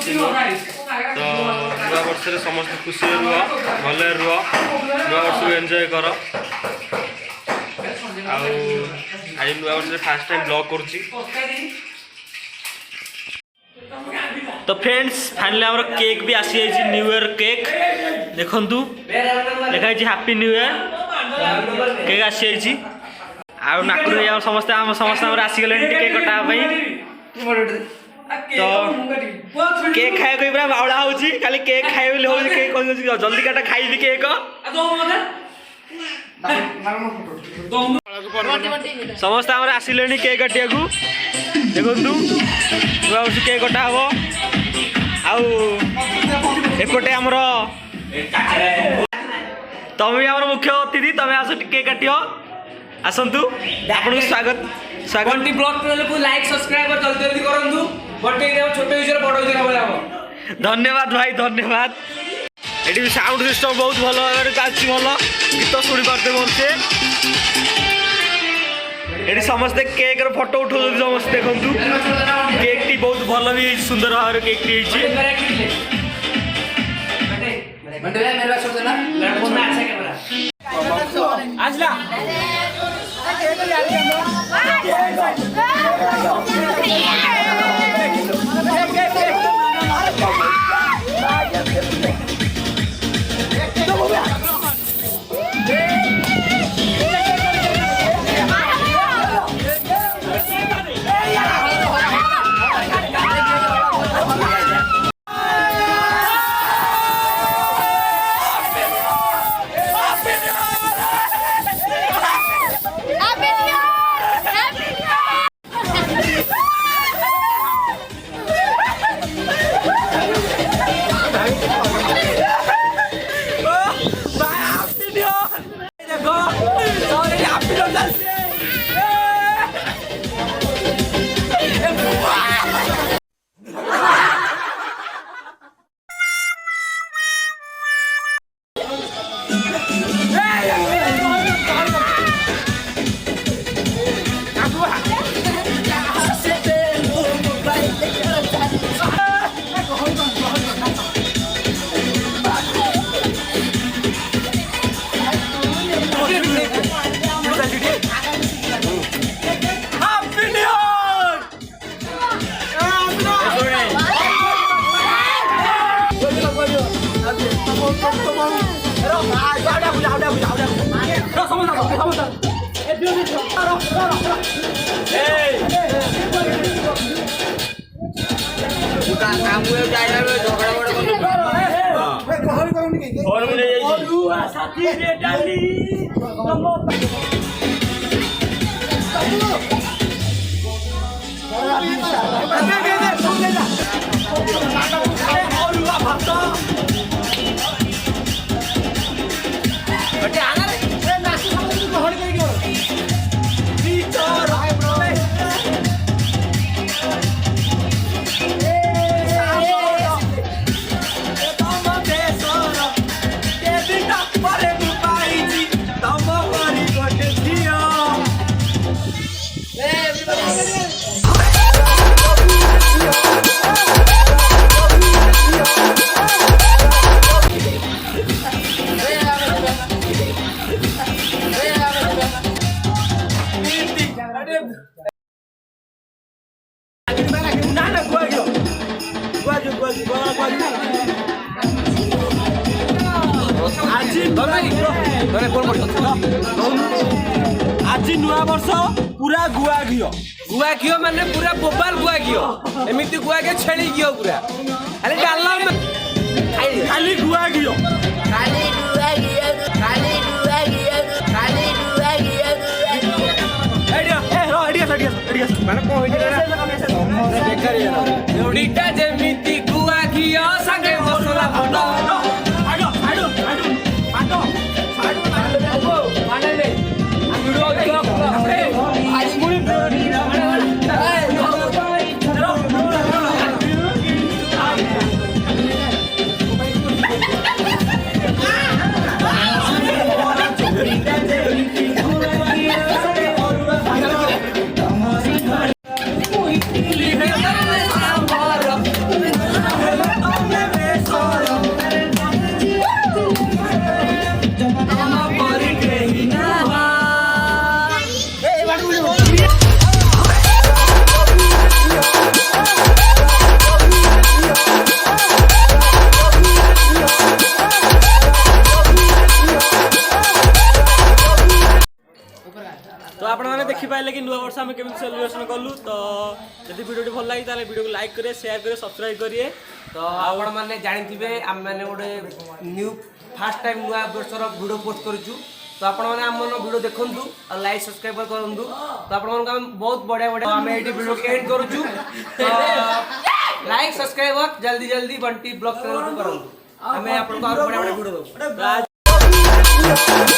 तो नुआ वर्ष समस्त खुशी रुह भले रुह नुआ वर्ष को एंजॉय कर आज नुआ वर्ष फास्ट टाइम ब्लॉग करुच्ची। तो फ्रेंड्स फाइनली आम केक भी आसी जाइए न्यू ईयर केक देखु लिखाई हैप्पी न्यू ईयर केक आसी जाइए आ नाकुर भाई समस्त आसीगले केक कटापी तो केक खाया पूरा बावड़ा हो खाली केक खाए हो जल्दी काटा खाइबी केक समस्त आसिले केक काटिया देखु नुआ वर्ष केक कटा हम आउटे आमर तुम भी आम मुख्य अतिथि तुम आस केक काट आसतु आपन स्वागत स्वागत ब्लॉग को लाइक सब्सक्राइब और जल्दी जल्दी करंतु बटे छोट विषय बड़ विषय हम धन्यवाद भाई धन्यवाद। ये साउंड सिस्टम बहुत भल चलती भल गीत शुणी पार्थे भलसे ये समस्ते केक फोटो उठा समस्त देखु केक टी बहुत भल भी सुंदर भाव केक आज नुआ वर्ष पूरा गुआ घिओ माने पूरा बोबाल गुआ घिओ एमिति गुआ के छेली घिओ पूरा अरे डालना खाली गुआ घिओ खाली गुआ घिओ खाली गुआ घिओ खाली गुआ घिओ एडिया ए रो एडिया माने को होई बेकारी एडिटा जेमिति गुआ घिओ संगे मसला भंडा देखिपारे कि नुआ वर्ष आम केमी सेलिब्रेशन कलु तो जब वीडियो भल लगी ताले वीडियो को लाइक करें शेयर करें सब्सक्राइब करिए तो आपण मैंने जानी आम मैंने गोटे न्यू फास्ट टाइम नुआ वर्षर वीडियो पोस्ट करूँ तो आपण मैंने आम वीडियो देखूँ और लाइक सब्सक्राइब करूँ तो आपण बहुत बढ़िया बढ़िया आम ये वीडियो को एंड करूँ लाइक सब्सक्राइब जल्दी जल्दी बंटी ब्लॉग चैनल को करूँ हमें आपको और बढ़िया बढ़िया वीडियो दो